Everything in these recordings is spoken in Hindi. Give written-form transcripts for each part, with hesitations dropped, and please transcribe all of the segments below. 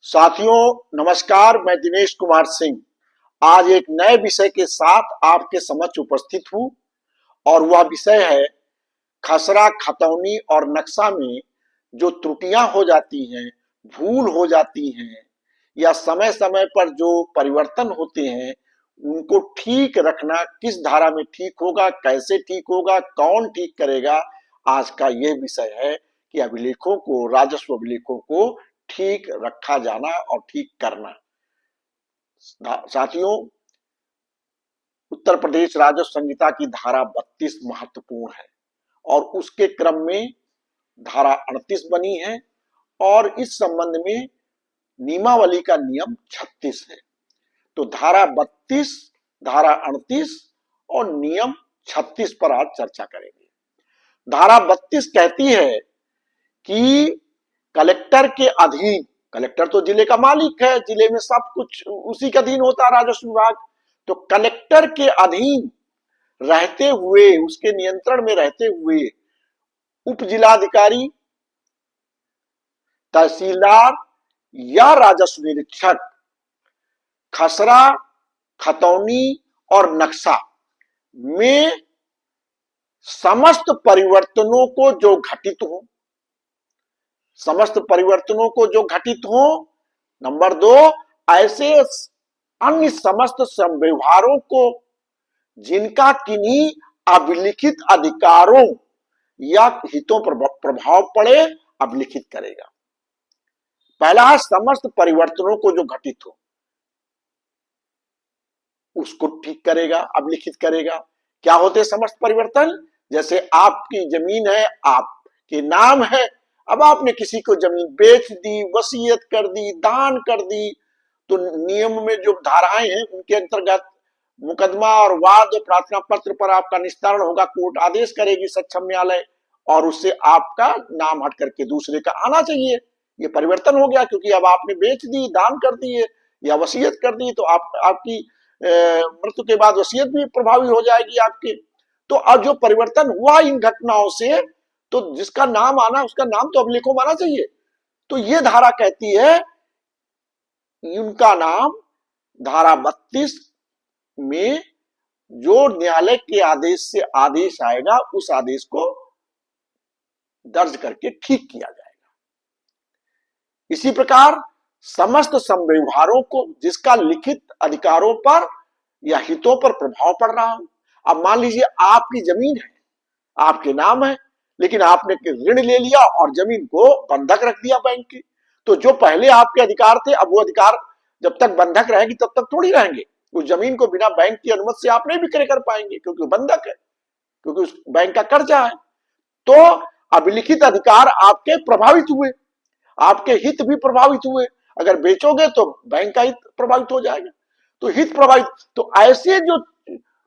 साथियों नमस्कार, मैं दिनेश कुमार सिंह आज एक नए विषय के साथ आपके समक्ष उपस्थित हूं और वह विषय है खसरा खतौनी और नक्शा में जो त्रुटियां हो जाती हैं, भूल हो जाती हैं या समय समय पर जो परिवर्तन होते हैं उनको ठीक रखना। किस धारा में ठीक होगा, कैसे ठीक होगा, कौन ठीक करेगा, आज का यह विषय है कि अभिलेखों को, राजस्व अभिलेखों को ठीक रखा जाना और ठीक करना। साथियों, उत्तर प्रदेश राजस्व संहिता की धारा 32 महत्वपूर्ण है और उसके क्रम में धारा 38 बनी है और इस संबंध में नियमावली का नियम 36 है। तो धारा 32, धारा 38 और नियम 36 पर आज चर्चा करेंगे। धारा 32 कहती है कि कलेक्टर के अधीन, कलेक्टर तो जिले का मालिक है, जिले में सब कुछ उसी के अधीन होता है, राजस्व विभाग। तो कलेक्टर के अधीन रहते हुए, उसके नियंत्रण में रहते हुए उप जिलाधिकारी, तहसीलदार या राजस्व निरीक्षक खसरा, खतौनी और नक्शा में समस्त परिवर्तनों को जो घटित हो, समस्त परिवर्तनों को जो घटित हो। नंबर 2, ऐसे अन्य समस्त व्यवहारों को जिनका किन्हीं अभिलिखित अधिकारों या हितों पर प्रभाव पड़े, अभिलिखित करेगा। पहला है समस्त परिवर्तनों को जो घटित हो उसको ठीक करेगा, अभिलिखित करेगा। क्या होते समस्त परिवर्तन? जैसे आपकी जमीन है, आपके नाम है, अब आपने किसी को जमीन बेच दी, वसीयत कर दी, दान कर दी, तो नियम में जो धाराएं हैं उनके अंतर्गत मुकदमा और वाद और प्रार्थना पत्र पर आपका निस्तारण होगा। कोर्ट आदेश करेगी, सक्षम न्यायालय, और उससे आपका नाम हट करके दूसरे का आना चाहिए। ये परिवर्तन हो गया क्योंकि अब आपने बेच दी, दान कर दिए या वसीयत कर दी, तो आपकी मृत्यु के बाद वसीयत भी प्रभावी हो जाएगी आपके। तो अब जो परिवर्तन हुआ इन घटनाओं से, तो जिसका नाम आना, उसका नाम तो अभिलेखों में आना चाहिए। तो ये धारा कहती है उनका नाम धारा 32 में जो न्यायालय के आदेश से आदेश आएगा, उस आदेश को दर्ज करके ठीक किया जाएगा। इसी प्रकार समस्त संव्यवहारों को जिसका लिखित अधिकारों पर या हितों पर प्रभाव पड़ रहा हो। अब मान लीजिए आपकी जमीन है, आपके नाम है, लेकिन आपने ऋण ले लिया और जमीन को बंधक रख दिया बैंक की। तो जो पहले आपके अधिकार थे, अब वो अधिकार जब तक बंधक रहेगी तब तक थोड़ी रहेंगे। उस जमीन को बिना बैंक की अनुमति से आप नहीं विक्रय कर पाएंगे क्योंकि वो बंधक है, क्योंकि उस बैंक का कर्जा है। तो अभिलिखित अधिकार आपके प्रभावित हुए, आपके हित भी प्रभावित हुए। अगर बेचोगे तो बैंक का हित प्रभावित हो जाएगा, तो हित प्रभावित। तो ऐसे जो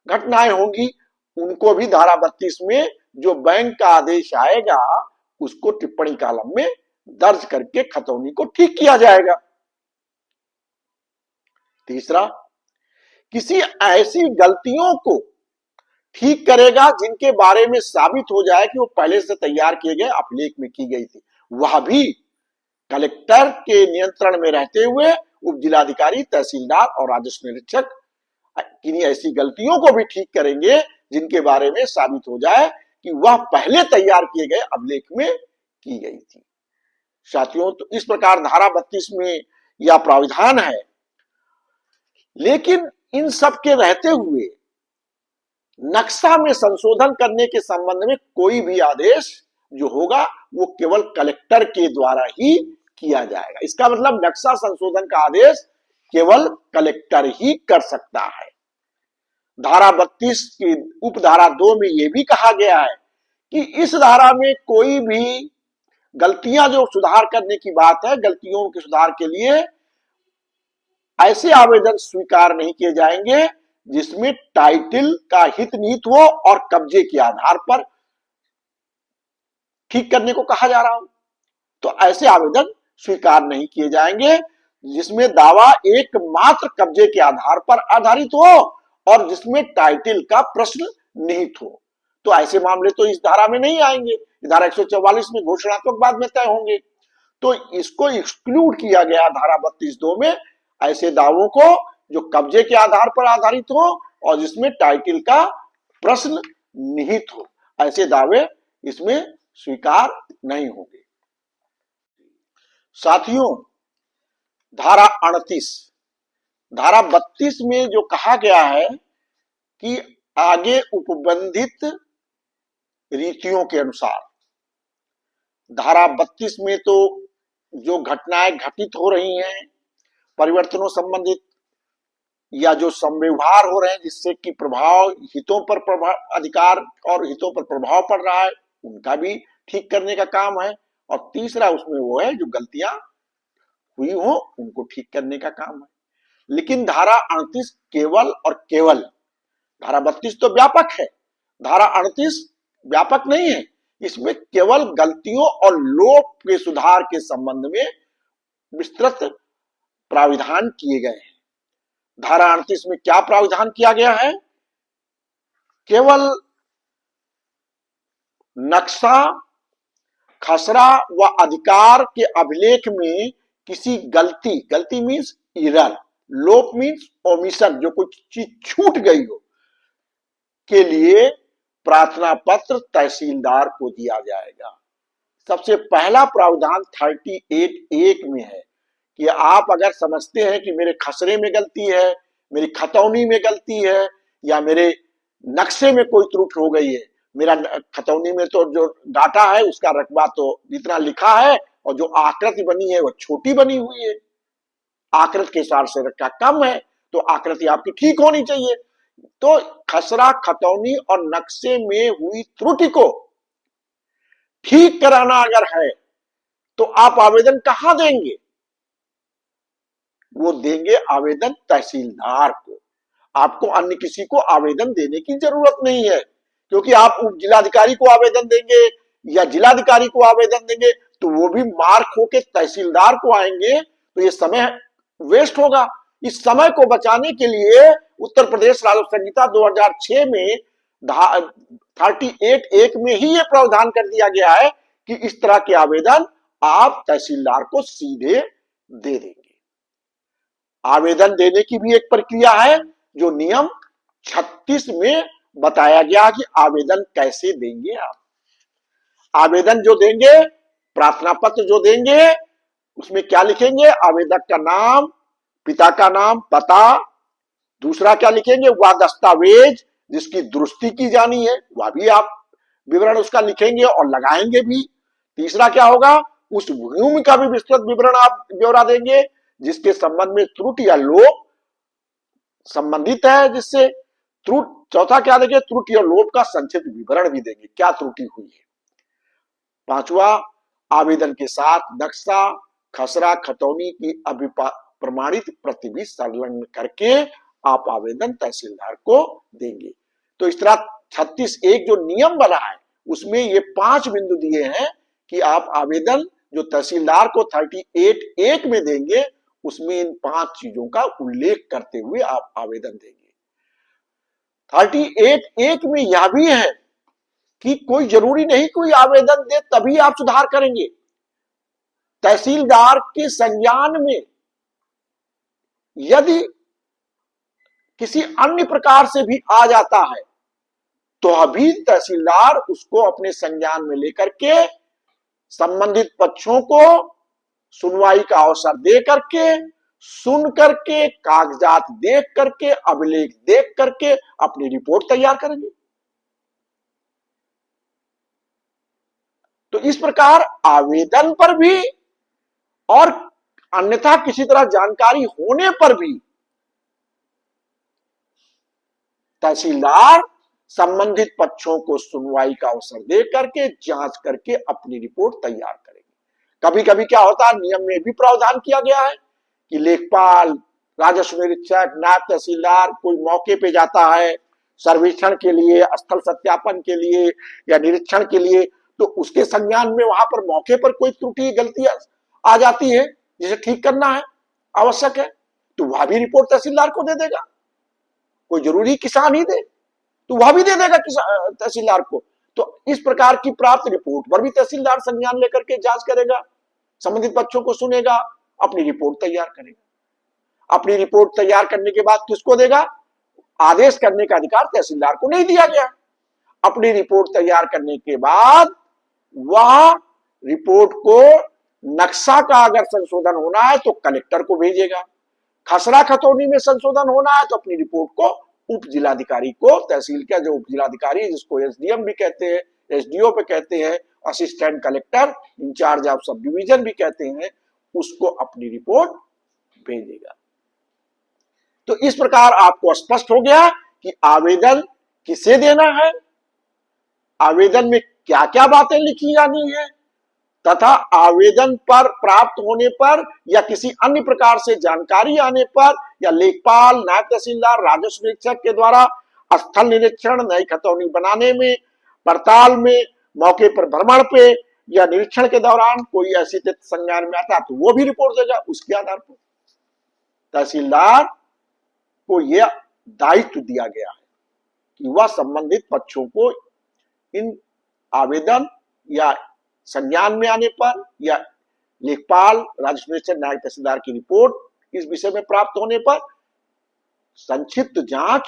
घटनाएं होंगी उनको भी धारा 32 में जो बैंक का आदेश आएगा उसको टिप्पणी कॉलम में दर्ज करके खतौनी को ठीक किया जाएगा। तीसरा, किसी ऐसी गलतियों को ठीक करेगा जिनके बारे में साबित हो जाए कि वो पहले से तैयार किए गए अभिलेख में की गई थी। वह भी कलेक्टर के नियंत्रण में रहते हुए उप जिलाधिकारी, तहसीलदार और राजस्व निरीक्षक किन्हीं ऐसी गलतियों को भी ठीक करेंगे जिनके बारे में साबित हो जाए कि वह पहले तैयार किए गए अभिलेख में की गई थी। साथियों, तो इस प्रकार धारा 32 में यह प्राविधान है। लेकिन इन सब के रहते हुए नक्शा में संशोधन करने के संबंध में कोई भी आदेश जो होगा वो केवल कलेक्टर के द्वारा ही किया जाएगा। इसका मतलब नक्शा संशोधन का आदेश केवल कलेक्टर ही कर सकता है। धारा 32 की उपधारा 2 में यह भी कहा गया है कि इस धारा में कोई भी गलतियां जो सुधार करने की बात है, गलतियों के सुधार के लिए ऐसे आवेदन स्वीकार नहीं किए जाएंगे जिसमें टाइटल का हित निहित हो और कब्जे के आधार पर ठीक करने को कहा जा रहा हो। तो ऐसे आवेदन स्वीकार नहीं किए जाएंगे जिसमें दावा एकमात्र कब्जे के आधार पर आधारित हो और जिसमें टाइटल का प्रश्न निहित हो। तो ऐसे मामले तो इस धारा में नहीं आएंगे। धारा 144 में घोषणात्मक बाद में तय होंगे। तो इसको एक्सक्लूड किया गया धारा 32(2) में, ऐसे दावों को जो कब्जे के आधार पर आधारित हो और जिसमें टाइटल का प्रश्न निहित हो, ऐसे दावे इसमें स्वीकार नहीं होंगे। साथियों, धारा 38, धारा 32 में जो कहा गया है कि आगे उपबंधित रीतियों के अनुसार, धारा 32 में तो जो घटनाएं घटित हो रही हैं परिवर्तनों संबंधित या जो संव्यवहार हो रहे हैं जिससे कि प्रभाव हितों पर अधिकार और हितों पर प्रभाव पड़ रहा है, उनका भी ठीक करने का काम है। और तीसरा उसमें वो है जो गलतियां हुई हो उनको ठीक करने का काम है। लेकिन धारा 38 केवल और केवल, धारा 32 तो व्यापक है, धारा 38 व्यापक नहीं है। इसमें केवल गलतियों और लोप के सुधार के संबंध में विस्तृत प्राविधान किए गए हैं। धारा 38 में क्या प्राविधान किया गया है? केवल नक्शा, खसरा व अधिकार के अभिलेख में किसी गलती, गलती मीन्स एरर, लोप मीन्स ओमिशन, जो कुछ चीज छूट गई हो, के लिए प्रार्थना पत्र तहसीलदार को दिया जाएगा। सबसे पहला प्रावधान 38(1) में है कि आप अगर समझते हैं कि मेरे खसरे में गलती है, मेरी खतौनी में गलती है, या मेरे नक्शे में कोई त्रुटि हो गई है, मेरा खतौनी में तो जो डाटा है उसका रकबा तो जितना लिखा है और जो आकृति बनी है वो छोटी बनी हुई है, आकृति के हिसाब से रखा कम है, तो आकृति आपकी ठीक होनी चाहिए। तो खसरा, खतौनी और नक्शे में हुई त्रुटि को ठीक कराना अगर है तो आप आवेदन कहां देंगे? वो देंगे आवेदन तहसीलदार को। आपको अन्य किसी को आवेदन देने की जरूरत नहीं है, क्योंकि आप उप जिलाधिकारी को आवेदन देंगे या जिलाधिकारी को आवेदन देंगे तो वो भी मार्क होके तहसीलदार को आएंगे, तो ये समय वेस्ट होगा। इस समय को बचाने के लिए उत्तर प्रदेश राजस्व संहिता 2006 में 38(1) में ही ये प्रावधान कर दिया गया है कि इस तरह के आवेदन आप तहसीलदार को सीधे दे देंगे। आवेदन देने की भी एक प्रक्रिया है जो नियम 36 में बताया गया कि आवेदन कैसे देंगे। आप आवेदन जो देंगे, प्रार्थना पत्र जो देंगे, उसमें क्या लिखेंगे? आवेदक का नाम, पिता का नाम, पता। दूसरा क्या लिखेंगे? वह दस्तावेज जिसकी दुरुस्ती की जानी है, वह भी आप विवरण उसका लिखेंगे और लगाएंगे भी। तीसरा क्या होगा? उस भूमि का भी विस्तृत विवरण आप ब्यौरा देंगे जिसके संबंध में त्रुटि या लोप संबंधित है, जिससे त्रुटि। चौथा क्या देंगे? त्रुटि और लोप का संक्षिप्त विवरण भी देंगे, क्या त्रुटि हुई है। पांचवा, आवेदन के साथ नक्शा, खसरा, खतौनी की प्रमाणित प्रति भी संलग्न करके आप आवेदन तहसीलदार को देंगे। तो इस तरह 36(1) जो नियम बना है उसमें ये 5 बिंदु दिए हैं कि आप आवेदन जो तहसीलदार को 38(1) में देंगे उसमें इन 5 चीजों का उल्लेख करते हुए आप आवेदन देंगे। 38(1) में यह भी है कि कोई जरूरी नहीं कोई आवेदन दे तभी आप सुधार करेंगे। तहसीलदार के संज्ञान में यदि किसी अन्य प्रकार से भी आ जाता है तो अभी तहसीलदार उसको अपने संज्ञान में लेकर के संबंधित पक्षों को सुनवाई का अवसर दे करके, सुन करके, कागजात देख करके, अभिलेख देख करके अपनी रिपोर्ट तैयार करेंगे। तो इस प्रकार आवेदन पर भी और अन्यथा किसी तरह जानकारी होने पर भी तहसीलदार संबंधित पक्षों को सुनवाई का अवसर दे करके, जांच करके अपनी रिपोर्ट तैयार करेंगे। कभी कभी क्या होता है, नियम में भी प्रावधान किया गया है कि लेखपाल, राजस्व निरीक्षक, नायब तहसीलदार कोई मौके पे जाता है सर्वेक्षण के लिए, स्थल सत्यापन के लिए या निरीक्षण के लिए, तो उसके संज्ञान में वहां पर मौके पर कोई त्रुटि, गलती आ जाती है जिसे ठीक करना है, आवश्यक है, तो वह भी रिपोर्ट तहसीलदार को दे देगा। कोई जरूरी किसान ही दे तो वह भी दे देगा तहसीलदार को। तो इस प्रकार की प्राप्त रिपोर्ट पर भी तहसीलदार संज्ञान लेकर के जांच करेगा संबंधित पक्षों को सुनेगा, अपनी रिपोर्ट तैयार करेगा। अपनी रिपोर्ट तैयार करने के बाद किसको देगा? आदेश करने का अधिकार तहसीलदार को नहीं दिया गया। अपनी रिपोर्ट तैयार करने के बाद वह रिपोर्ट को नक्शा का अगर संशोधन होना है तो कलेक्टर को भेजेगा, खसरा खतौनी में संशोधन होना है तो अपनी रिपोर्ट को उप जिलाधिकारी को, तहसील का जो उप जिलाधिकारी है जिसको एसडीएम भी कहते हैं, एसडीओ पे कहते हैं, assistant collector in-charge of subdivision भी कहते हैं, उसको अपनी रिपोर्ट भेजेगा। तो इस प्रकार आपको स्पष्ट हो गया कि आवेदन किसे देना है, आवेदन में क्या क्या बातें लिखी जानी है, तथा आवेदन पर प्राप्त होने पर या किसी अन्य प्रकार से जानकारी आने पर या लेखपाल, नायब तहसीलदार, राजस्व निरीक्षक के द्वारा स्थल निरीक्षण, नई खतौनी बनाने में, पड़ताल में, मौके पर भ्रमण पे या निरीक्षण के दौरान कोई ऐसी तथ्य संज्ञान में आता तो वो भी रिपोर्ट देगा। उसके आधार पर तहसीलदार को यह दायित्व दिया गया है कि वह संबंधित पक्षों को इन आवेदन या संज्ञान में आने पर या लेखपाल, राजस्व निरीक्षक, नायब तहसीलदार की रिपोर्ट इस विषय में प्राप्त होने पर संक्षिप्त जांच,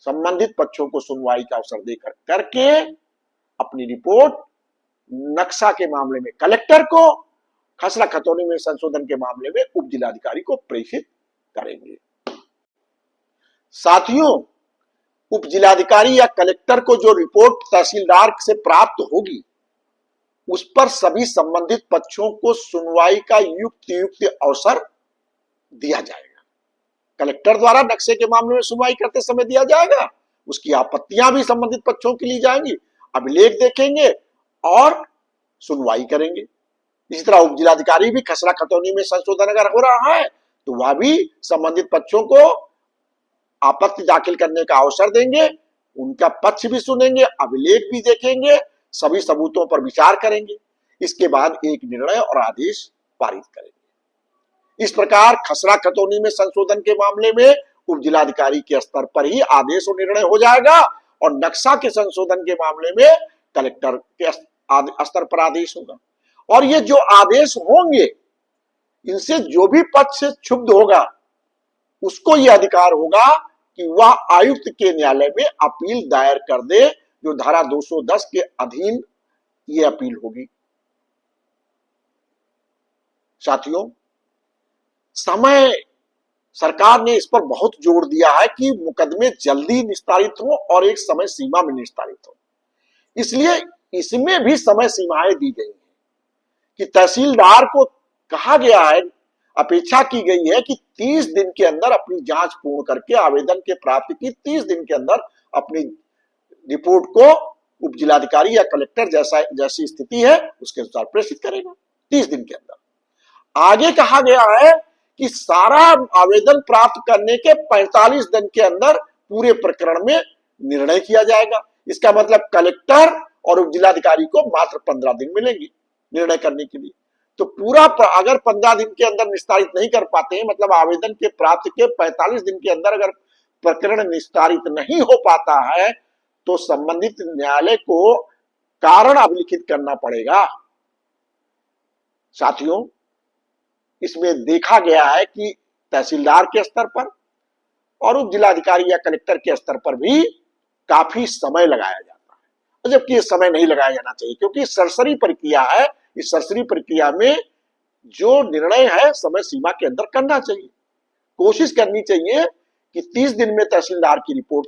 संबंधित पक्षों को सुनवाई का अवसर देकर करके अपनी रिपोर्ट नक्शा के मामले में कलेक्टर को, खसरा खतौनी में संशोधन के मामले में उप जिलाधिकारी को प्रेषित करेंगे। साथियों, उप जिलाधिकारी या कलेक्टर को जो रिपोर्ट तहसीलदार से प्राप्त होगी उस पर सभी संबंधित पक्षों को सुनवाई का युक्त अवसर दिया जाएगा। कलेक्टर द्वारा नक्शे के मामले में सुनवाई करते समय दिया जाएगा, उसकी आपत्तियां भी संबंधित पक्षों की ली जाएंगी, अभिलेख देखेंगे और सुनवाई करेंगे। इसी तरह उप जिलाधिकारी भी खसरा खतौनी में संशोधन अगर हो रहा है तो वह भी संबंधित पक्षों को आपत्ति दाखिल करने का अवसर देंगे, उनका पक्ष भी सुनेंगे, अभिलेख भी देखेंगे, सभी सबूतों पर विचार करेंगे, इसके बाद एक निर्णय और आदेश पारित करेंगे। इस प्रकार खसरा खतौनी में संशोधन के मामले में उप जिलाधिकारी के स्तर पर ही आदेश और निर्णय हो जाएगा और नक्शा के संशोधन के मामले में कलेक्टर के स्तर पर आदेश होगा। और ये जो आदेश होंगे इनसे जो भी पक्ष से क्षुब्ध होगा उसको यह अधिकार होगा कि वह आयुक्त के न्यायालय में अपील दायर कर दे, जो धारा 210 के अधीन ये अपील होगी। साथियों, समय सरकार ने इस पर बहुत जोर दिया है कि मुकदमे जल्दी निस्तारित हो और एक समय सीमा में निस्तारित हो, इसलिए इसमें भी समय सीमाएं दी गई हैं कि तहसीलदार को कहा गया है, अपेक्षा की गई है कि 30 दिन के अंदर अपनी जांच पूर्ण करके आवेदन के प्राप्ति की 30 दिन के अंदर अपनी रिपोर्ट को उप जिलाधिकारी या कलेक्टर जैसी स्थिति है उसके अनुसार प्रेषित करेगा 30 दिन के अंदर। आगे कहा गया है कि सारा आवेदन प्राप्त करने के 45 दिन के अंदर पूरे प्रकरण में निर्णय किया जाएगा। इसका मतलब कलेक्टर और उप जिलाधिकारी को मात्र 15 दिन मिलेंगे निर्णय करने के लिए। तो पूरा अगर 15 दिन के अंदर निस्तारित नहीं कर पाते हैं, मतलब आवेदन के प्राप्ति के 45 दिन के अंदर अगर प्रकरण निस्तारित नहीं हो पाता है तो संबंधित न्यायालय को कारण अभिलिखित करना पड़ेगा। साथियों, इसमें देखा गया है कि तहसीलदार के स्तर पर और उप जिलाधिकारी या कलेक्टर के स्तर पर भी काफी समय लगाया जाता है, जबकि ये समय नहीं लगाया जाना चाहिए क्योंकि सरसरी प्रक्रिया है। इस सरसरी प्रक्रिया में जो निर्णय है समय सीमा के अंदर करना चाहिए। कोशिश करनी चाहिए कि 30 दिन में तहसीलदार की रिपोर्ट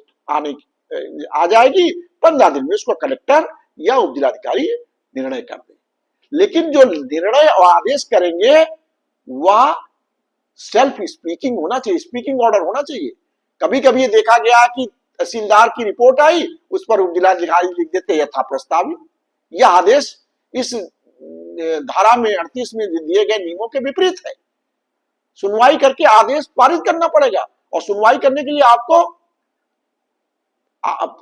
आ जाएगी, 15 दिन में उसको कलेक्टर या उप जिलाधिकारी निर्णय कर दे। लेकिन जो निर्णय और आदेश करेंगे वह सेल्फ स्पीकिंग होना चाहिए, स्पीकिंग ऑर्डर होना चाहिए। कभी कभी देखा गया कि तहसीलदार की रिपोर्ट आई, उस पर उप जिलाधिकारी लिख देते यथा प्रस्तावित। यह आदेश इस धारा में 38 में दिए गए नियमों के विपरीत है। सुनवाई करके आदेश पारित करना पड़ेगा और सुनवाई करने के लिए आपको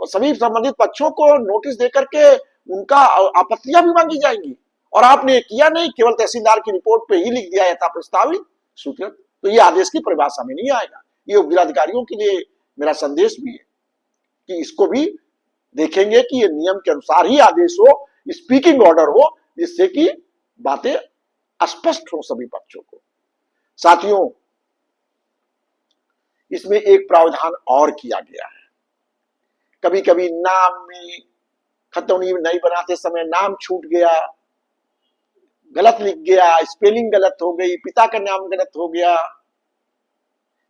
सभी संबंधित पक्षों को नोटिस देकर के उनका आपत्तियां भी मांगी जाएंगी और आपने किया नहीं, केवल तहसीलदार की रिपोर्ट पे ही लिख दिया यथा प्रस्तावित स्वीकृत, तो ये आदेश की परिभाषा में नहीं आएगा। ये उप जिलाधिकारियों के लिए मेरा संदेश भी है कि इसको भी देखेंगे कि ये नियम के अनुसार ही आदेश हो, स्पीकिंग ऑर्डर हो, जिससे कि बातें स्पष्ट हो सभी पक्षों को। साथियों, इसमें एक प्रावधान और किया गया है। कभी कभी नाम में खतौनी नहीं बनाते समय नाम छूट गया, गलत लिख गया, स्पेलिंग गलत हो गई, पिता का नाम गलत हो गया,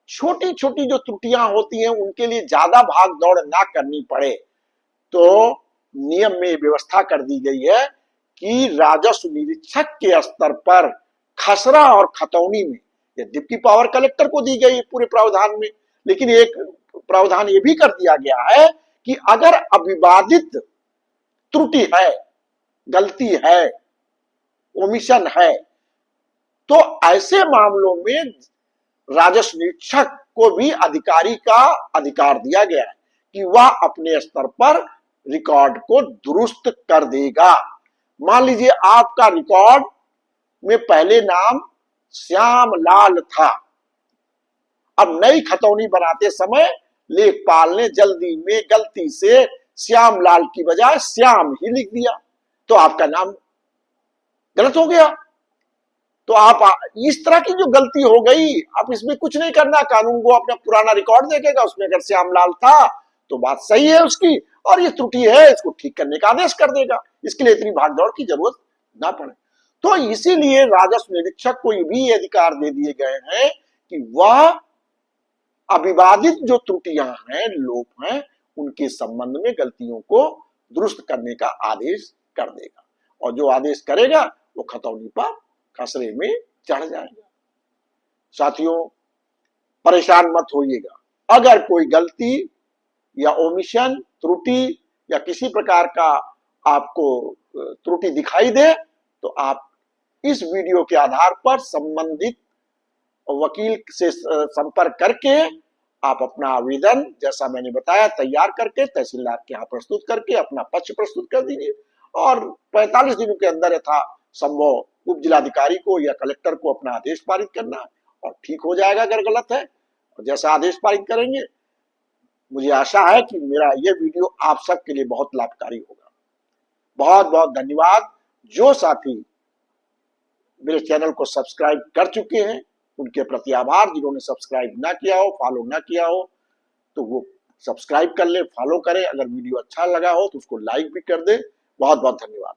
छोटी छोटी जो त्रुटियां होती हैं उनके लिए ज्यादा भाग दौड़ ना करनी पड़े तो नियम में व्यवस्था कर दी गई है कि राजस्व निरीक्षक के स्तर पर खसरा और खतौनी में, यद्यपि पावर कलेक्टर को दी गई पूरे प्रावधान में, लेकिन एक प्रावधान ये भी कर दिया गया है कि अगर अविवादित त्रुटि है, गलती है, ओमिशन है, तो ऐसे मामलों में राजस्व निरीक्षक को भी अधिकारी का अधिकार दिया गया है कि वह अपने स्तर पर रिकॉर्ड को दुरुस्त कर देगा। मान लीजिए आपका रिकॉर्ड में पहले नाम श्यामलाल था, अब नई खतौनी बनाते समय लेखपाल ने जल्दी में गलती से श्यामलाल की बजाय श्याम ही लिख दिया, तो आपका नाम गलत हो गया। तो आप इस तरह की जो गलती हो गई, आप इसमें कुछ नहीं करना, कानून को अपना पुराना रिकॉर्ड देखेगा, उसमें अगर श्यामलाल था तो बात सही है उसकी, और ये त्रुटि है इसको ठीक करने का आदेश कर देगा। इसके लिए इतनी भागदौड़ की जरूरत ना पड़े। तो इसीलिए राजस्व निरीक्षक को ये भी अधिकार दे दिए गए हैं कि वह अविवादित जो त्रुटियां हैं, लोप हैं, उनके संबंध में गलतियों को दुरुस्त करने का आदेश कर देगा, और जो आदेश करेगा वो खतौनी पर खसरे में चढ़ जाएगा। साथियों, परेशान मत होइएगा। अगर कोई गलती या ओमिशन, त्रुटि या किसी प्रकार का आपको त्रुटि दिखाई दे तो आप इस वीडियो के आधार पर संबंधित वकील से संपर्क करके आप अपना आवेदन, जैसा मैंने बताया, तैयार करके तहसीलदार के यहाँ प्रस्तुत करके अपना पक्ष प्रस्तुत कर दीजिए, और 45 दिनों के अंदर यथा संभव उप जिलाधिकारी को या कलेक्टर को अपना आदेश पारित करना, और ठीक हो जाएगा अगर गलत है। और जैसा आदेश पारित करेंगे, मुझे आशा है कि मेरा ये वीडियो आप सबके लिए बहुत लाभकारी होगा। बहुत बहुत धन्यवाद। जो साथी मेरे चैनल को सब्सक्राइब कर चुके हैं उनके प्रति आभार। जिन्होंने सब्सक्राइब ना किया हो, फॉलो ना किया हो, तो वो सब्सक्राइब कर ले, फॉलो करें। अगर वीडियो अच्छा लगा हो तो उसको लाइक भी कर दे। बहुत बहुत धन्यवाद।